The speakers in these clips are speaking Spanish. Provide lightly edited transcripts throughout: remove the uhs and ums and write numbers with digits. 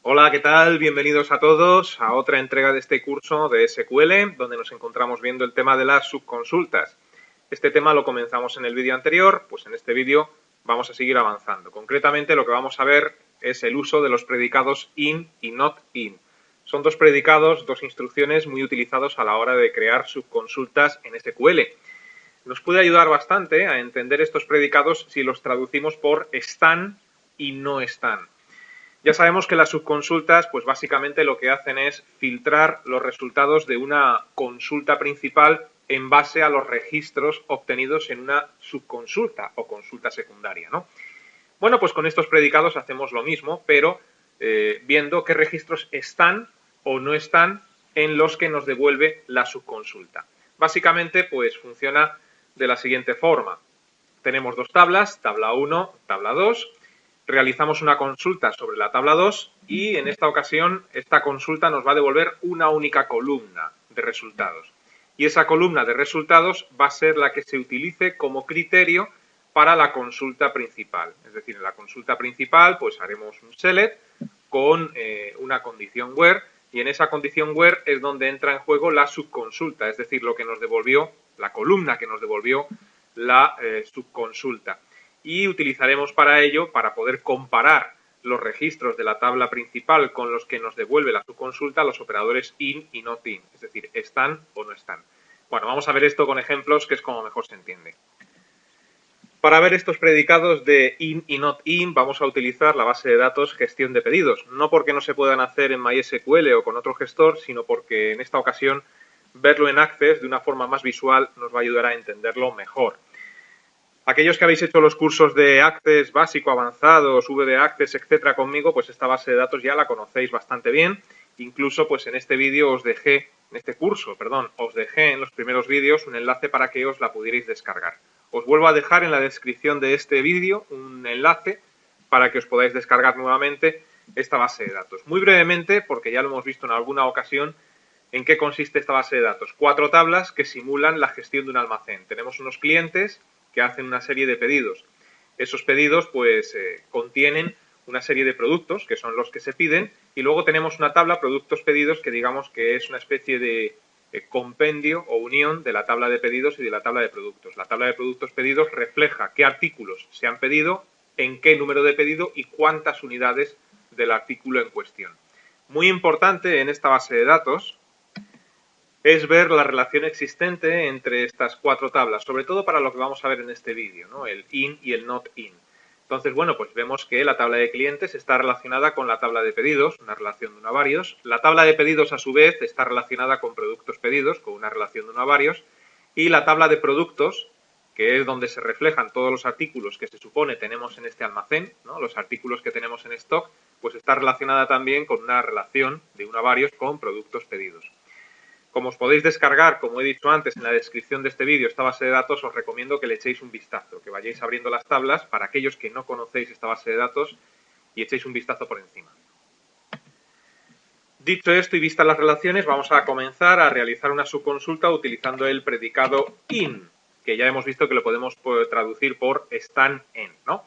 Hola, ¿qué tal? Bienvenidos a todos a otra entrega de este curso de SQL, donde nos encontramos viendo el tema de las subconsultas. Este tema lo comenzamos en el vídeo anterior, pues en este vídeo vamos a seguir avanzando. Concretamente lo que vamos a ver es el uso de los predicados in y not in. Son dos predicados, dos instrucciones muy utilizados a la hora de crear subconsultas en SQL. Nos puede ayudar bastante a entender estos predicados si los traducimos por están y no están. Ya sabemos que las subconsultas, pues básicamente lo que hacen es filtrar los resultados de una consulta principal en base a los registros obtenidos en una subconsulta o consulta secundaria, ¿no? Bueno, pues con estos predicados hacemos lo mismo, pero viendo qué registros están o no están en los que nos devuelve la subconsulta. Básicamente, pues funciona de la siguiente forma. Tenemos dos tablas, tabla 1, tabla 2. Realizamos una consulta sobre la tabla 2 y en esta ocasión esta consulta nos va a devolver una única columna de resultados. Y esa columna de resultados va a ser la que se utilice como criterio para la consulta principal. Es decir, en la consulta principal pues haremos un select con una condición where y en esa condición where es donde entra en juego la subconsulta, es decir, lo que nos devolvió, la columna que nos devolvió la subconsulta. Y utilizaremos para ello, para poder comparar los registros de la tabla principal con los que nos devuelve la subconsulta, los operadores in y not in, es decir, están o no están. Bueno, vamos a ver esto con ejemplos, que es como mejor se entiende. Para ver estos predicados de in y not in, vamos a utilizar la base de datos gestión de pedidos. No porque no se puedan hacer en MySQL o con otro gestor, sino porque en esta ocasión verlo en Access de una forma más visual nos va a ayudar a entenderlo mejor. Aquellos que habéis hecho los cursos de Access básico, avanzados, VB Access, etcétera, conmigo, pues esta base de datos ya la conocéis bastante bien. Incluso, pues en este vídeo os dejé, en este curso, perdón, os dejé en los primeros vídeos un enlace para que os la pudierais descargar. Os vuelvo a dejar en la descripción de este vídeo un enlace para que os podáis descargar nuevamente esta base de datos. Muy brevemente, porque ya lo hemos visto en alguna ocasión, ¿en qué consiste esta base de datos? 4 tablas que simulan la gestión de un almacén. Tenemos unos clientes que hacen una serie de pedidos. Esos pedidos pues contienen una serie de productos que son los que se piden y luego tenemos una tabla productos pedidos que digamos que es una especie de compendio o unión de la tabla de pedidos y de la tabla de productos. La tabla de productos pedidos refleja qué artículos se han pedido, en qué número de pedido y cuántas unidades del artículo en cuestión. Muy importante en esta base de datos es ver la relación existente entre estas 4 tablas, sobre todo para lo que vamos a ver en este vídeo, ¿no? El in y el not in. Entonces, bueno, pues vemos que la tabla de clientes está relacionada con la tabla de pedidos, una relación de 1 a varios. La tabla de pedidos, a su vez, está relacionada con productos pedidos, con una relación de 1 a varios. Y la tabla de productos, que es donde se reflejan todos los artículos que se supone tenemos en este almacén, ¿no? Los artículos que tenemos en stock, pues está relacionada también con una relación de 1 a varios con productos pedidos. Como os podéis descargar, como he dicho antes, en la descripción de este vídeo, esta base de datos, os recomiendo que le echéis un vistazo, que vayáis abriendo las tablas para aquellos que no conocéis esta base de datos y echéis un vistazo por encima. Dicho esto y vistas las relaciones, vamos a comenzar a realizar una subconsulta utilizando el predicado in, que ya hemos visto que lo podemos traducir por están en, ¿no?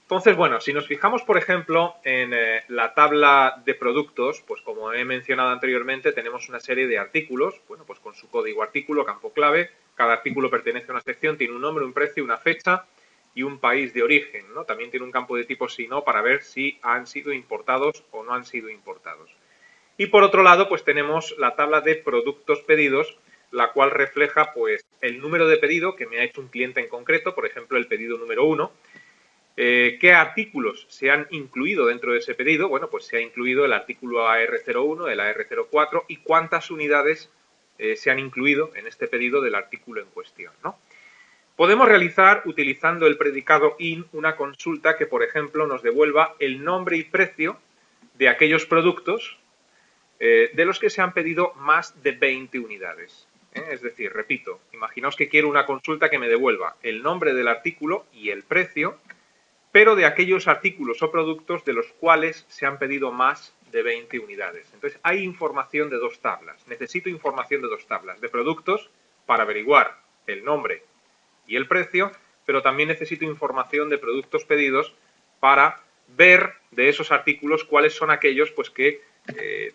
Entonces, bueno, si nos fijamos, por ejemplo, en la tabla de productos, pues como he mencionado anteriormente, tenemos una serie de artículos, bueno, pues con su código artículo, campo clave, cada artículo pertenece a una sección, tiene un nombre, un precio, una fecha y un país de origen, ¿no? También tiene un campo de tipo si no para ver si han sido importados o no han sido importados. Y por otro lado, pues tenemos la tabla de productos pedidos, la cual refleja pues el número de pedido que me ha hecho un cliente en concreto, por ejemplo, el pedido número 1, ¿qué artículos se han incluido dentro de ese pedido? Bueno, pues se ha incluido el artículo AR01, el AR04 y cuántas unidades se han incluido en este pedido del artículo en cuestión, ¿no? Podemos realizar, utilizando el predicado in, una consulta que, por ejemplo, nos devuelva el nombre y precio de aquellos productos de los que se han pedido más de 20 unidades. Es decir, repito, imaginaos que quiero una consulta que me devuelva el nombre del artículo y el precio, pero de aquellos artículos o productos de los cuales se han pedido más de 20 unidades. Entonces, hay información de 2 tablas. Necesito información de 2 tablas. De productos para averiguar el nombre y el precio, pero también necesito información de productos pedidos para ver de esos artículos cuáles son aquellos pues que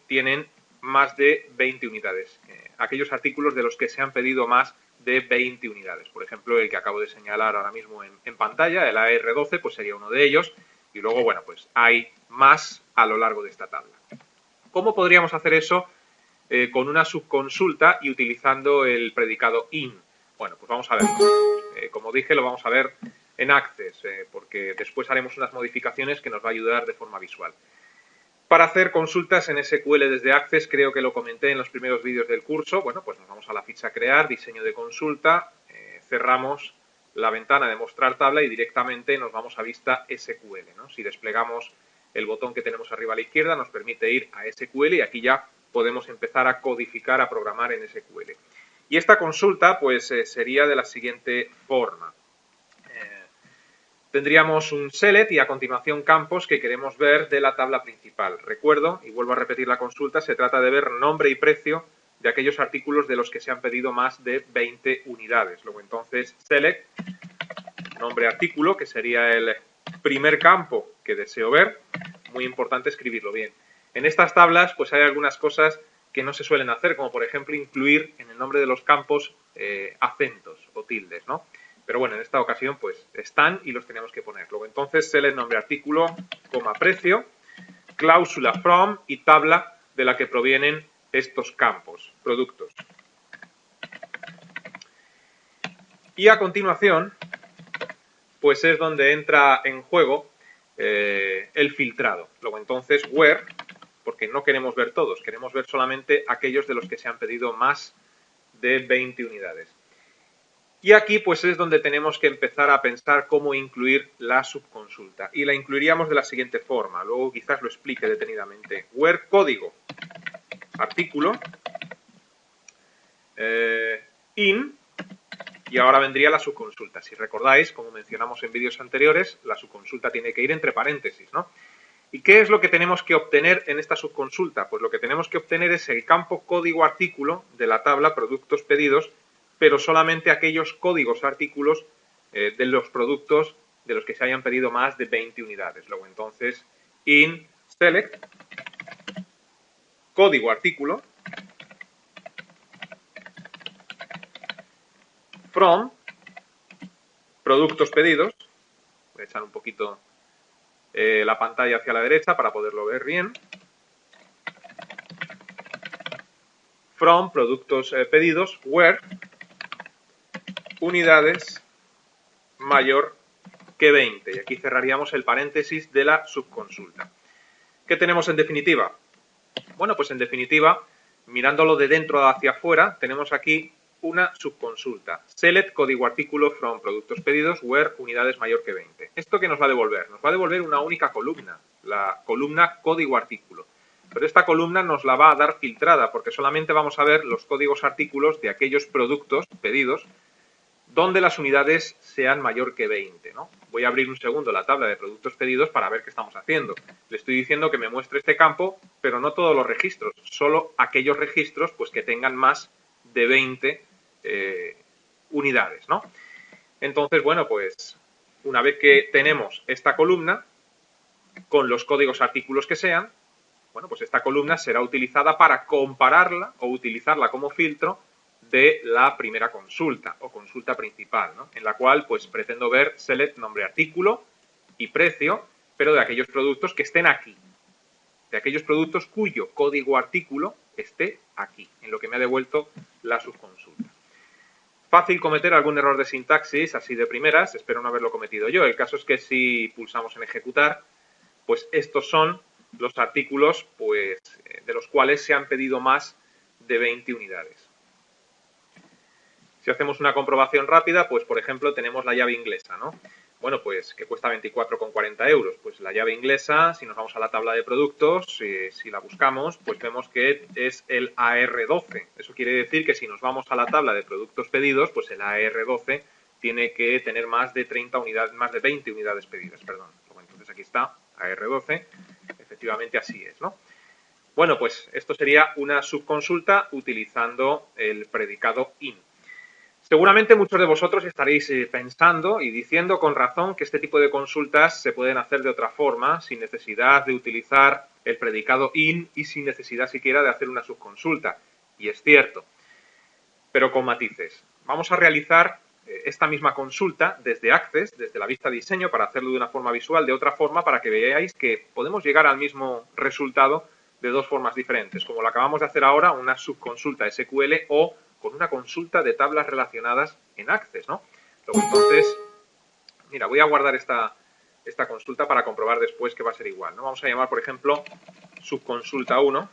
tienen más de 20 unidades. Aquellos artículos de los que se han pedido más de 20 unidades. Por ejemplo, el que acabo de señalar ahora mismo en pantalla, el AR12, pues sería uno de ellos. Y luego, bueno, pues hay más a lo largo de esta tabla. ¿Cómo podríamos hacer eso con una subconsulta y utilizando el predicado in? Bueno, pues vamos a verlo. Como dije, lo vamos a ver en Access, porque después haremos unas modificaciones que nos va a ayudar de forma visual. Para hacer consultas en SQL desde Access, creo que lo comenté en los primeros vídeos del curso. Bueno, pues nos vamos a la ficha crear, diseño de consulta, cerramos la ventana de mostrar tabla y directamente nos vamos a vista SQL, ¿no? Si desplegamos el botón que tenemos arriba a la izquierda nos permite ir a SQL y aquí ya podemos empezar a codificar, a programar en SQL. Y esta consulta pues sería de la siguiente forma. Tendríamos un select y a continuación campos que queremos ver de la tabla principal. Recuerdo, y vuelvo a repetir la consulta, se trata de ver nombre y precio de aquellos artículos de los que se han pedido más de 20 unidades. Luego entonces select, nombre artículo, que sería el primer campo que deseo ver. Muy importante escribirlo bien. En estas tablas pues hay algunas cosas que no se suelen hacer, como por ejemplo incluir en el nombre de los campos acentos o tildes, ¿no? Pero bueno, en esta ocasión pues están y los tenemos que poner. Luego entonces select nombre artículo, coma precio, cláusula from y tabla de la que provienen estos campos, productos. Y a continuación pues es donde entra en juego el filtrado. Luego entonces where, porque no queremos ver todos, queremos ver solamente aquellos de los que se han pedido más de 20 unidades. Y aquí pues es donde tenemos que empezar a pensar cómo incluir la subconsulta. Y la incluiríamos de la siguiente forma, luego quizás lo explique detenidamente. Where código, artículo, in, y ahora vendría la subconsulta. Si recordáis, como mencionamos en vídeos anteriores, la subconsulta tiene que ir entre paréntesis, ¿no? ¿Y qué es lo que tenemos que obtener en esta subconsulta? Pues lo que tenemos que obtener es el campo código artículo de la tabla productos pedidos, pero solamente aquellos códigos artículos de los productos de los que se hayan pedido más de 20 unidades. Luego entonces in select código artículo from productos pedidos. Voy a echar un poquito la pantalla hacia la derecha para poderlo ver bien. From productos pedidos where unidades mayor que 20. Y aquí cerraríamos el paréntesis de la subconsulta. ¿Qué tenemos en definitiva? Bueno, pues en definitiva, mirándolo de dentro hacia afuera, tenemos aquí una subconsulta. Select código artículo from productos pedidos where unidades mayor que 20. ¿Esto qué nos va a devolver? Nos va a devolver una única columna, la columna código artículo. Pero esta columna nos la va a dar filtrada porque solamente vamos a ver los códigos artículos de aquellos productos pedidos donde las unidades sean mayor que 20, ¿no? Voy a abrir un segundo la tabla de productos pedidos para ver qué estamos haciendo. Le estoy diciendo que me muestre este campo, pero no todos los registros, solo aquellos registros pues, que tengan más de 20 unidades, ¿no? Entonces, bueno, pues una vez que tenemos esta columna, con los códigos artículos que sean, bueno, pues esta columna será utilizada para compararla o utilizarla como filtro de la primera consulta o consulta principal, ¿no? En la cual pues pretendo ver select nombre artículo y precio, pero de aquellos productos que estén aquí, de aquellos productos cuyo código artículo esté aquí, en lo que me ha devuelto la subconsulta. Fácil cometer algún error de sintaxis así de primeras, espero no haberlo cometido yo. El caso es que si pulsamos en ejecutar, pues estos son los artículos pues, de los cuales se han pedido más de 20 unidades. Si hacemos una comprobación rápida, pues por ejemplo tenemos la llave inglesa, ¿no? Bueno, pues que cuesta 24,40 euros. Pues la llave inglesa, si nos vamos a la tabla de productos, si la buscamos, pues vemos que es el AR12. Eso quiere decir que si nos vamos a la tabla de productos pedidos, pues el AR12 tiene que tener más de 30 unidades, más de 20 unidades pedidas, perdón. Entonces aquí está, AR12, efectivamente así es, ¿no? Bueno, pues esto sería una subconsulta utilizando el predicado in. Seguramente muchos de vosotros estaréis pensando y diciendo con razón que este tipo de consultas se pueden hacer de otra forma, sin necesidad de utilizar el predicado in y sin necesidad siquiera de hacer una subconsulta. Y es cierto, pero con matices. Vamos a realizar esta misma consulta desde Access, desde la vista diseño, para hacerlo de una forma visual, de otra forma, para que veáis que podemos llegar al mismo resultado de dos formas diferentes, como lo acabamos de hacer ahora, una subconsulta SQL o con una consulta de tablas relacionadas en Access, ¿no? Luego, entonces, mira, voy a guardar esta consulta para comprobar después que va a ser igual, ¿no? Vamos a llamar, por ejemplo, subconsulta 1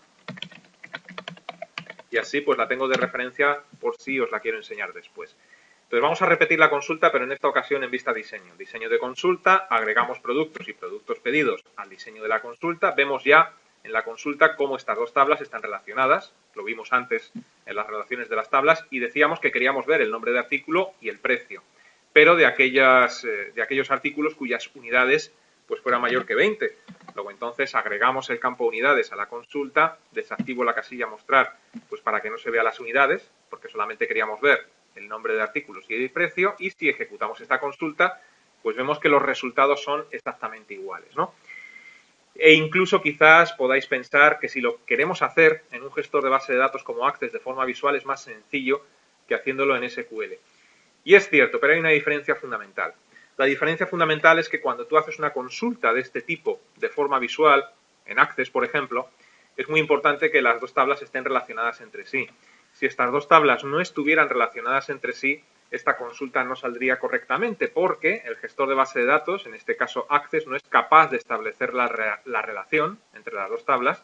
y así pues la tengo de referencia por si os la quiero enseñar después. Entonces vamos a repetir la consulta, pero en esta ocasión en vista diseño. Diseño de consulta, agregamos productos y productos pedidos al diseño de la consulta. Vemos ya en la consulta cómo estas dos tablas están relacionadas. Lo vimos antes en las relaciones de las tablas y decíamos que queríamos ver el nombre de artículo y el precio, pero de aquellos artículos cuyas unidades pues fuera mayor que 20. Luego entonces agregamos el campo unidades a la consulta, desactivo la casilla mostrar pues para que no se vea las unidades, porque solamente queríamos ver el nombre de artículos y el precio, y si ejecutamos esta consulta, pues vemos que los resultados son exactamente iguales, ¿no? E incluso quizás podáis pensar que si lo queremos hacer en un gestor de base de datos como Access de forma visual es más sencillo que haciéndolo en SQL. Y es cierto, pero hay una diferencia fundamental. La diferencia fundamental es que cuando tú haces una consulta de este tipo de forma visual, en Access, por ejemplo, es muy importante que las dos tablas estén relacionadas entre sí. Si estas dos tablas no estuvieran relacionadas entre sí, esta consulta no saldría correctamente porque el gestor de base de datos, en este caso Access, no es capaz de establecer la relación entre las dos tablas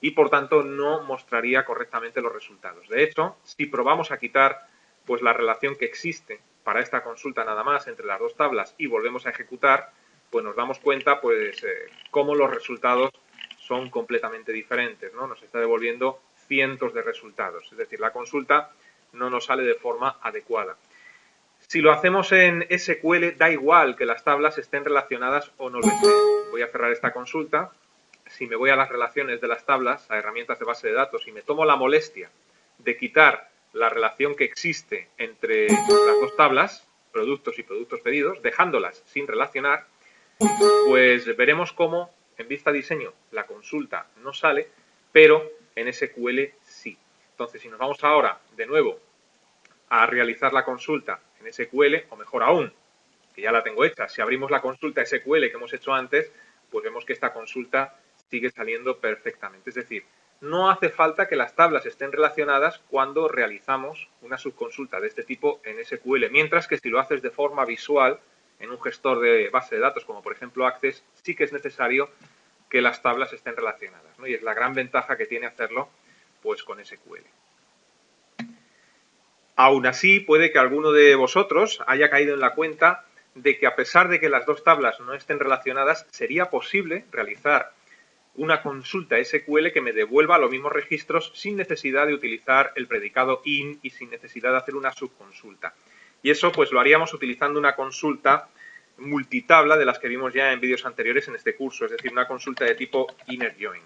y por tanto no mostraría correctamente los resultados. De hecho, si probamos a quitar pues la relación que existe para esta consulta nada más entre las dos tablas y volvemos a ejecutar, pues nos damos cuenta pues cómo los resultados son completamente diferentes, ¿no? Nos está devolviendo cientos de resultados, es decir, la consulta no nos sale de forma adecuada. Si lo hacemos en SQL, da igual que las tablas estén relacionadas o no lo estén. Voy a cerrar esta consulta. Si me voy a las relaciones de las tablas, a herramientas de base de datos, y me tomo la molestia de quitar la relación que existe entre las dos tablas, productos y productos pedidos, dejándolas sin relacionar, pues veremos cómo en vista diseño la consulta no sale, pero en SQL sí. Entonces, si nos vamos ahora de nuevo a realizar la consulta en SQL, o mejor aún, que ya la tengo hecha, si abrimos la consulta SQL que hemos hecho antes, pues vemos que esta consulta sigue saliendo perfectamente. Es decir, no hace falta que las tablas estén relacionadas cuando realizamos una subconsulta de este tipo en SQL, mientras que si lo haces de forma visual en un gestor de base de datos, como por ejemplo Access, sí que es necesario que las tablas estén relacionadas, ¿no? Y es la gran ventaja que tiene hacerlo pues con SQL. Aún así, puede que alguno de vosotros haya caído en la cuenta de que a pesar de que las dos tablas no estén relacionadas, sería posible realizar una consulta SQL que me devuelva los mismos registros sin necesidad de utilizar el predicado in y sin necesidad de hacer una subconsulta. Y eso pues lo haríamos utilizando una consulta multitabla de las que vimos ya en vídeos anteriores en este curso, es decir, una consulta de tipo inner join.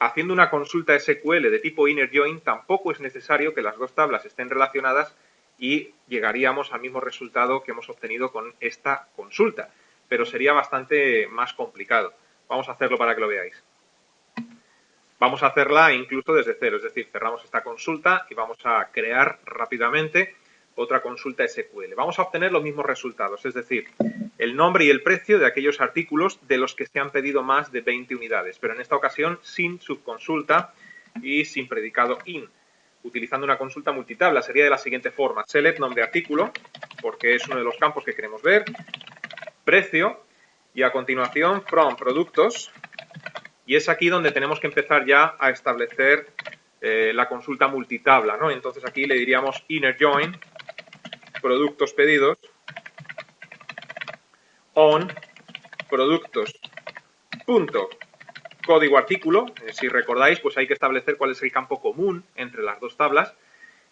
Haciendo una consulta SQL de tipo inner join tampoco es necesario que las dos tablas estén relacionadas y llegaríamos al mismo resultado que hemos obtenido con esta consulta, pero sería bastante más complicado. Vamos a hacerlo para que lo veáis. Vamos a hacerla incluso desde cero, es decir, cerramos esta consulta y vamos a crear rápidamente otra consulta SQL. Vamos a obtener los mismos resultados, es decir, el nombre y el precio de aquellos artículos de los que se han pedido más de 20 unidades, pero en esta ocasión sin subconsulta y sin predicado in, utilizando una consulta multitabla. Sería de la siguiente forma: select nombre artículo, porque es uno de los campos que queremos ver, precio, y a continuación from productos. Y es aquí donde tenemos que empezar ya a establecer la consulta multitabla, ¿no? Entonces aquí le diríamos inner join, productos pedidos, on, productos, punto, código artículo. Si recordáis, pues hay que establecer cuál es el campo común entre las dos tablas.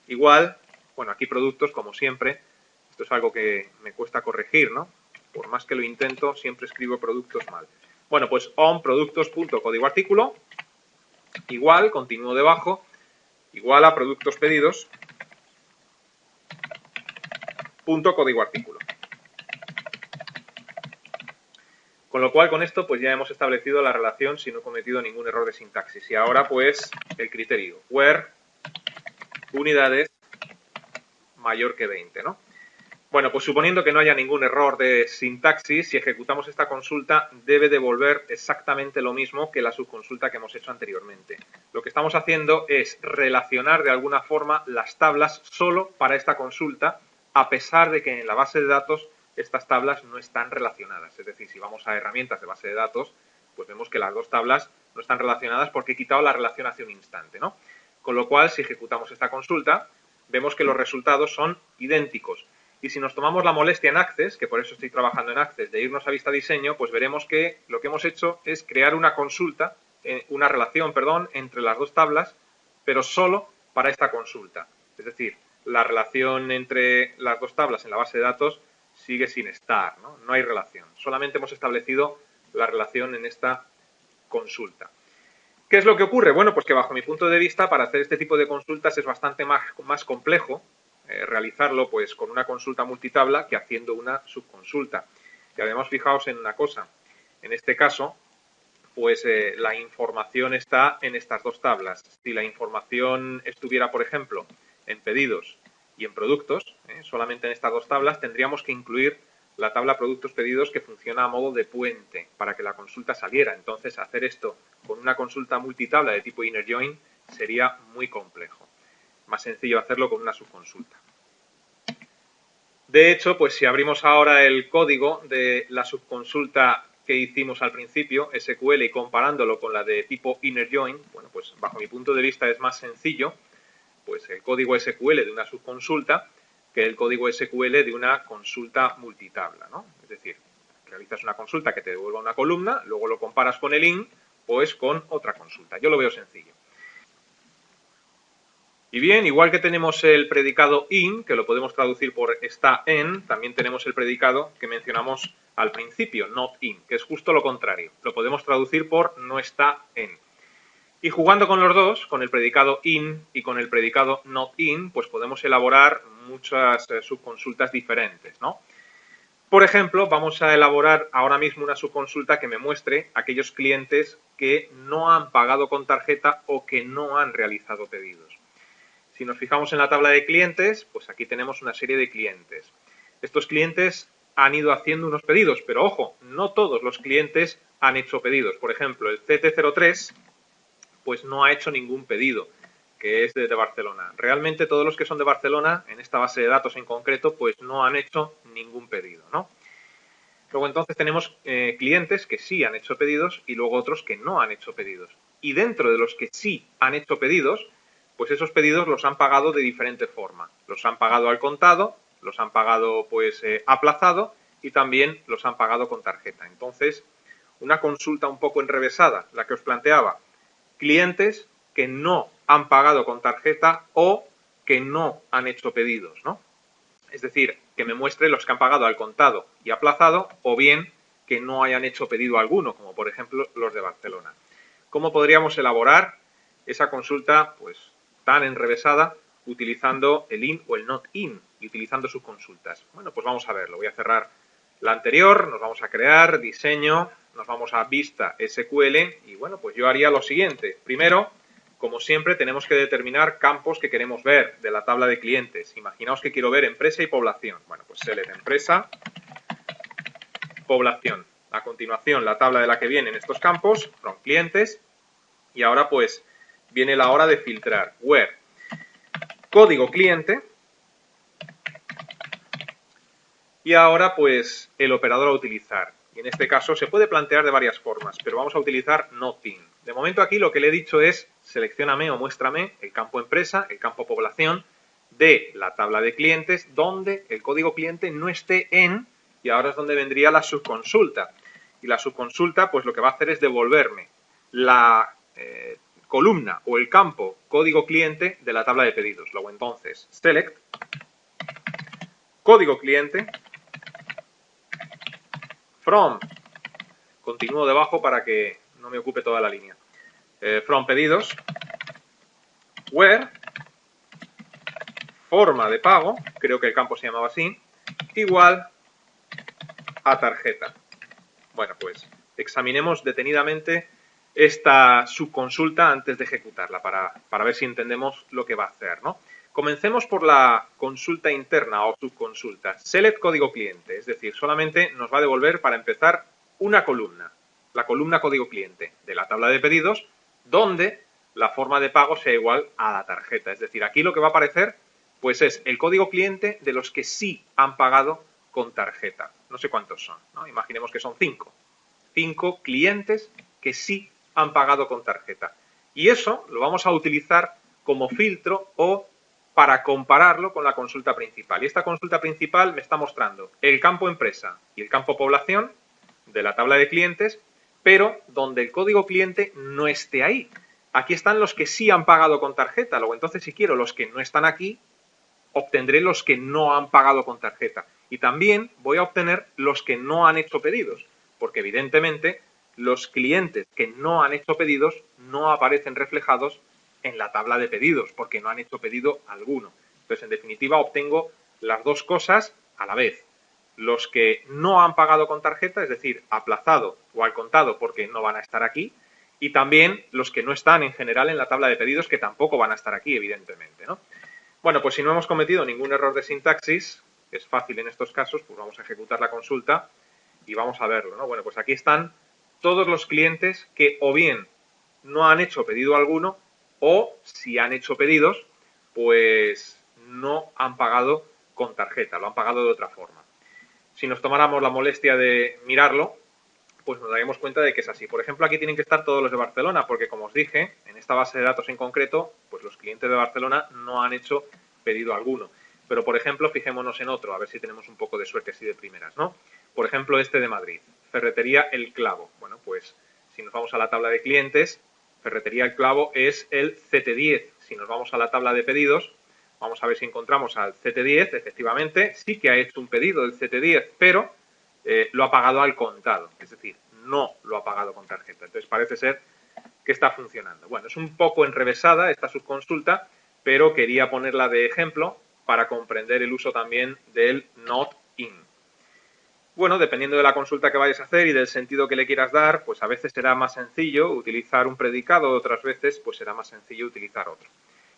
Igual, bueno, aquí productos, como siempre, esto es algo que me cuesta corregir, ¿no? Por más que lo intento, siempre escribo productos mal. Bueno, pues on productos punto código artículo, igual, continúo debajo, igual a productos pedidos, punto código artículo. Con lo cual, con esto, pues ya hemos establecido la relación si no he cometido ningún error de sintaxis. Y ahora, pues, el criterio, where unidades mayor que 20, ¿no? Bueno, pues suponiendo que no haya ningún error de sintaxis, si ejecutamos esta consulta, debe devolver exactamente lo mismo que la subconsulta que hemos hecho anteriormente. Lo que estamos haciendo es relacionar de alguna forma las tablas solo para esta consulta, a pesar de que en la base de datos estas tablas no están relacionadas. Es decir, si vamos a herramientas de base de datos, pues vemos que las dos tablas no están relacionadas porque he quitado la relación hace un instante, ¿no? Con lo cual, si ejecutamos esta consulta, vemos que los resultados son idénticos. Y si nos tomamos la molestia en Access, que por eso estoy trabajando en Access, de irnos a vista diseño, pues veremos que lo que hemos hecho es crear una consulta, una relación, perdón, entre las dos tablas, pero solo para esta consulta. Es decir, la relación entre las dos tablas en la base de datos sigue sin estar, ¿no? No hay relación. Solamente hemos establecido la relación en esta consulta. ¿Qué es lo que ocurre? Bueno, pues que bajo mi punto de vista, para hacer este tipo de consultas es bastante más complejo realizarlo pues con una consulta multitabla que haciendo una subconsulta. Y además, fijaos en una cosa. En este caso, pues la información está en estas dos tablas. Si la información estuviera, por ejemplo, en pedidos y en productos, solamente en estas dos tablas, tendríamos que incluir la tabla productos pedidos que funciona a modo de puente para que la consulta saliera. Entonces, hacer esto con una consulta multitabla de tipo inner join sería muy complejo. Más sencillo hacerlo con una subconsulta. De hecho, pues si abrimos ahora el código de la subconsulta que hicimos al principio, SQL, y comparándolo con la de tipo inner join, bueno, pues bajo mi punto de vista es más sencillo pues el código SQL de una subconsulta que el código SQL de una consulta multitabla, ¿no? Es decir, realizas una consulta que te devuelva una columna, luego lo comparas con el in, pues con otra consulta. Yo lo veo sencillo. Y bien, igual que tenemos el predicado in, que lo podemos traducir por está en, también tenemos el predicado que mencionamos al principio, not in, que es justo lo contrario. Lo podemos traducir por no está en. Y jugando con los dos, con el predicado in y con el predicado not in, pues podemos elaborar muchas subconsultas diferentes, ¿no? Por ejemplo, vamos a elaborar ahora mismo una subconsulta que me muestre aquellos clientes que no han pagado con tarjeta o que no han realizado pedidos. Si nos fijamos en la tabla de clientes, pues aquí tenemos una serie de clientes. Estos clientes han ido haciendo unos pedidos, pero ojo, no todos los clientes han hecho pedidos. Por ejemplo, el CT03 pues no ha hecho ningún pedido, que es de Barcelona. Realmente todos los que son de Barcelona, en esta base de datos en concreto, pues no han hecho ningún pedido, ¿no? Luego entonces tenemos clientes que sí han hecho pedidos y luego otros que no han hecho pedidos. Y dentro de los que sí han hecho pedidos, pues esos pedidos los han pagado de diferente forma. Los han pagado al contado, los han pagado pues aplazado y también los han pagado con tarjeta. Entonces, una consulta un poco enrevesada, la que os planteaba. Clientes que no han pagado con tarjeta o que no han hecho pedidos, ¿no? Es decir, que me muestre los que han pagado al contado y aplazado o bien que no hayan hecho pedido alguno, como por ejemplo los de Barcelona. ¿Cómo podríamos elaborar esa consulta pues tan enrevesada utilizando el in o el not in y utilizando sus consultas? Bueno, pues vamos a verlo. Voy a cerrar la anterior, nos vamos a crear, diseño, nos vamos a vista SQL y bueno, pues yo haría lo siguiente. Primero, como siempre, tenemos que determinar campos que queremos ver de la tabla de clientes. Imaginaos que quiero ver empresa y población. Bueno, pues select empresa, población. A continuación, la tabla de la que vienen estos campos, from clientes. Y ahora pues viene la hora de filtrar. Where código cliente. Y ahora pues el operador a utilizar. Y en este caso se puede plantear de varias formas, pero vamos a utilizar not in. De momento aquí lo que le he dicho es seleccióname o muéstrame el campo empresa, el campo población de la tabla de clientes donde el código cliente no esté en, y ahora es donde vendría la subconsulta. Y la subconsulta pues lo que va a hacer es devolverme la columna o el campo código cliente de la tabla de pedidos. Luego entonces select código cliente from, continúo debajo para que no me ocupe toda la línea, from pedidos, where, forma de pago, creo que el campo se llamaba así, igual a tarjeta. Bueno, pues examinemos detenidamente esta subconsulta antes de ejecutarla para ver si entendemos lo que va a hacer, ¿no? Comencemos por la consulta interna o subconsulta. Select código cliente, es decir, solamente nos va a devolver para empezar una columna, la columna código cliente de la tabla de pedidos, donde la forma de pago sea igual a la tarjeta. Es decir, aquí lo que va a aparecer pues es el código cliente de los que sí han pagado con tarjeta. No sé cuántos son, ¿no? Imaginemos que son 5. 5 clientes que sí han pagado con tarjeta. Y eso lo vamos a utilizar como filtro o para compararlo con la consulta principal. Y esta consulta principal me está mostrando el campo empresa y el campo población de la tabla de clientes, pero donde el código cliente no esté ahí. Aquí están los que sí han pagado con tarjeta. Luego, entonces, si quiero los que no están aquí, obtendré los que no han pagado con tarjeta. Y también voy a obtener los que no han hecho pedidos, porque evidentemente los clientes que no han hecho pedidos no aparecen reflejados en la tabla de pedidos, porque no han hecho pedido alguno. Entonces, en definitiva, obtengo las dos cosas a la vez. Los que no han pagado con tarjeta, es decir, aplazado o al contado porque no van a estar aquí, y también los que no están en general en la tabla de pedidos, que tampoco van a estar aquí, evidentemente, ¿no? Bueno, pues si no hemos cometido ningún error de sintaxis, que es fácil en estos casos, pues vamos a ejecutar la consulta y vamos a verlo, ¿no? Bueno, pues aquí están todos los clientes que o bien no han hecho pedido alguno o si han hecho pedidos, pues no han pagado con tarjeta, lo han pagado de otra forma. Si nos tomáramos la molestia de mirarlo, pues nos daríamos cuenta de que es así. Por ejemplo, aquí tienen que estar todos los de Barcelona, porque como os dije, en esta base de datos en concreto, pues los clientes de Barcelona no han hecho pedido alguno. Pero, por ejemplo, fijémonos en otro, a ver si tenemos un poco de suerte así de primeras, ¿no? Por ejemplo, este de Madrid, Ferretería El Clavo. Bueno, pues si nos vamos a la tabla de clientes, Ferretería El Clavo es el CT10. Si nos vamos a la tabla de pedidos, vamos a ver si encontramos al CT10, efectivamente, sí que ha hecho un pedido del CT10, pero lo ha pagado al contado, es decir, no lo ha pagado con tarjeta. Entonces parece ser que está funcionando. Bueno, es un poco enrevesada esta subconsulta, pero quería ponerla de ejemplo para comprender el uso también del not in. Bueno, dependiendo de la consulta que vayas a hacer y del sentido que le quieras dar, pues a veces será más sencillo utilizar un predicado, otras veces pues será más sencillo utilizar otro.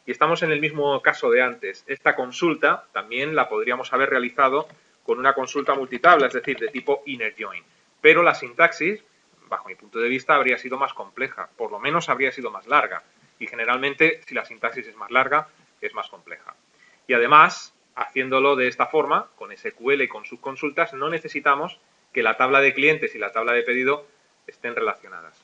Y estamos en el mismo caso de antes. Esta consulta también la podríamos haber realizado con una consulta multitabla, es decir, de tipo inner join. Pero la sintaxis, bajo mi punto de vista, habría sido más compleja, por lo menos habría sido más larga. Y generalmente, si la sintaxis es más larga, es más compleja. Y además, haciéndolo de esta forma, con SQL y con subconsultas, no necesitamos que la tabla de clientes y la tabla de pedido estén relacionadas.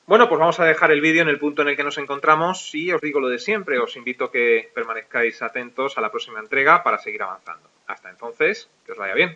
Bueno, pues vamos a dejar el vídeo en el punto en el que nos encontramos y os digo lo de siempre, os invito a que permanezcáis atentos a la próxima entrega para seguir avanzando. Hasta entonces, que os vaya bien.